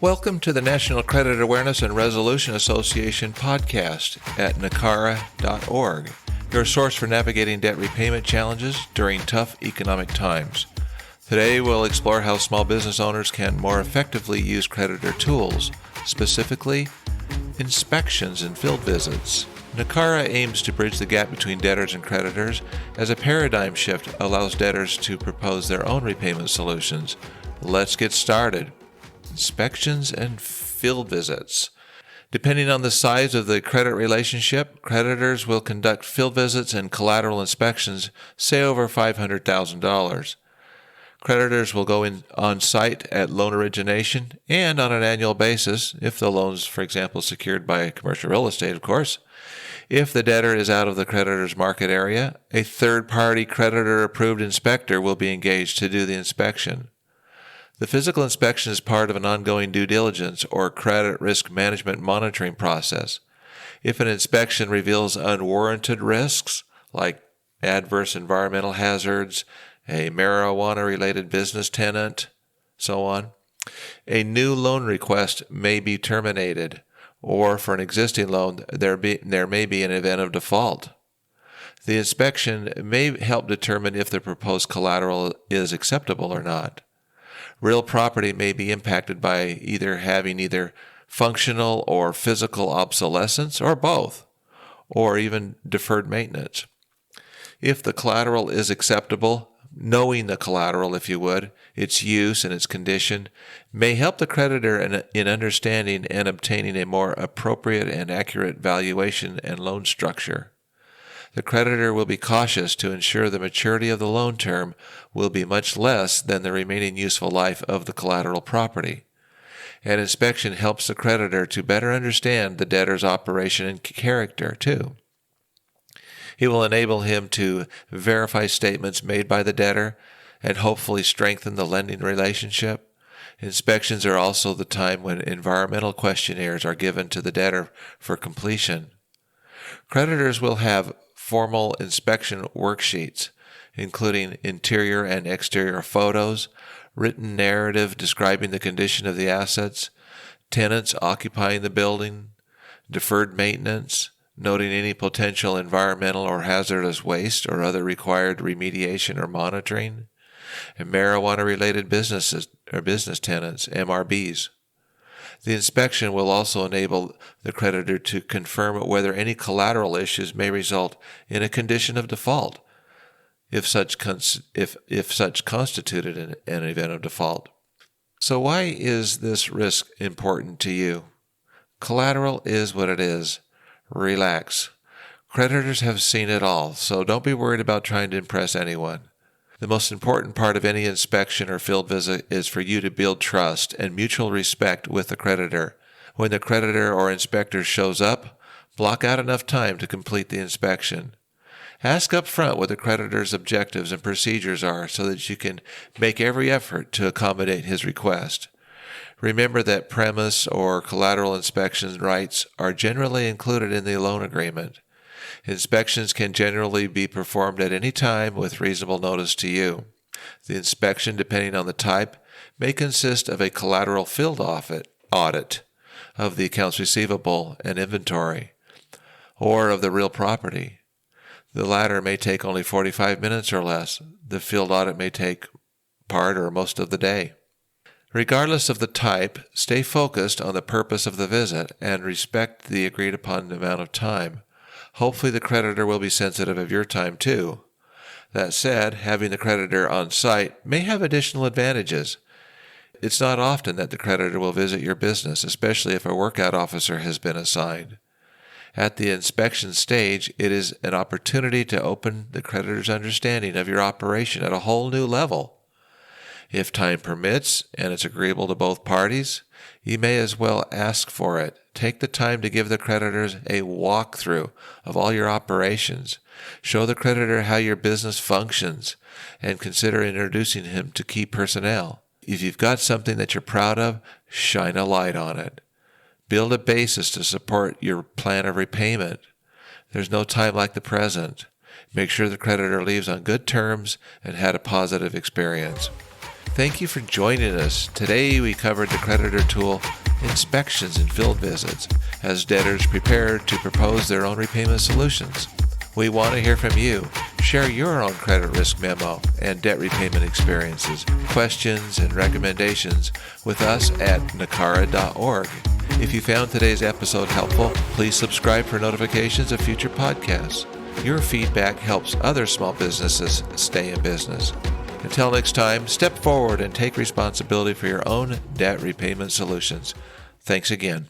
Welcome to the National Credit Awareness and Resolution Association podcast at NACARA.org, your source for navigating debt repayment challenges during tough economic times. Today we'll explore how small business owners can more effectively use Creditor Tools, specifically inspections and field visits. NACARA aims to bridge the gap between debtors and creditors as a paradigm shift allows debtors to propose their own repayment solutions. Let's get started. Inspections and field visits. Depending on the size of the credit relationship, creditors will conduct field visits and collateral inspections, say over $500,000. Creditors will go on site at loan origination and on an annual basis, if the loan's, for example, secured by commercial real estate, of course. If the debtor is out of the creditor's market area, a third-party creditor-approved inspector will be engaged to do the inspection. The physical inspection is part of an ongoing due diligence or credit risk management monitoring process. If an inspection reveals unwarranted risks, like adverse environmental hazards, a marijuana-related business tenant, so on, a new loan request may be terminated, or for an existing loan, there may be an event of default. The inspection may help determine if the proposed collateral is acceptable or not. Real property may be impacted by having functional or physical obsolescence, or both, or even deferred maintenance. If the collateral is acceptable, knowing the collateral, if you would, its use and its condition, may help the creditor in understanding and obtaining a more appropriate and accurate valuation and loan structure. The creditor will be cautious to ensure the maturity of the loan term will be much less than the remaining useful life of the collateral property. An inspection helps the creditor to better understand the debtor's operation and character, too. It will enable him to verify statements made by the debtor and hopefully strengthen the lending relationship. Inspections are also the time when environmental questionnaires are given to the debtor for completion. Creditors will have formal inspection worksheets, including interior and exterior photos, written narrative describing the condition of the assets, tenants occupying the building, deferred maintenance, noting any potential environmental or hazardous waste or other required remediation or monitoring, and marijuana-related businesses or business tenants, MRBs. The inspection will also enable the creditor to confirm whether any collateral issues may result in a condition of default, if such constituted an event of default. So why is this risk important to you? Collateral is what it is. Relax. Creditors have seen it all, so don't be worried about trying to impress anyone. The most important part of any inspection or field visit is for you to build trust and mutual respect with the creditor. When the creditor or inspector shows up, block out enough time to complete the inspection. Ask up front what the creditor's objectives and procedures are so that you can make every effort to accommodate his request. Remember that premise or collateral inspection rights are generally included in the loan agreement. Inspections can generally be performed at any time with reasonable notice to you. The inspection, depending on the type, may consist of a collateral field audit of the accounts receivable and inventory, or of the real property. The latter may take only 45 minutes or less. The field audit may take part or most of the day. Regardless of the type, stay focused on the purpose of the visit and respect the agreed upon amount of time. Hopefully the creditor will be sensitive of your time too. That said, having the creditor on site may have additional advantages. It's not often that the creditor will visit your business, especially if a workout officer has been assigned. At the inspection stage, it is an opportunity to open the creditor's understanding of your operation at a whole new level. If time permits and it's agreeable to both parties, you may as well ask for it. Take the time to give the creditors a walkthrough of all your operations. Show the creditor how your business functions and consider introducing him to key personnel. If you've got something that you're proud of, shine a light on it. Build a basis to support your plan of repayment. There's no time like the present. Make sure the creditor leaves on good terms and had a positive experience. Thank you for joining us. Today we covered the Creditor Tool inspections and field visits as debtors prepare to propose their own repayment solutions. We want to hear from you. Share your own credit risk memo and debt repayment experiences, questions, and recommendations with us at NACARA.org. If you found today's episode helpful, please subscribe for notifications of future podcasts. Your feedback helps other small businesses stay in business. Until next time, step forward and take responsibility for your own debt repayment solutions. Thanks again.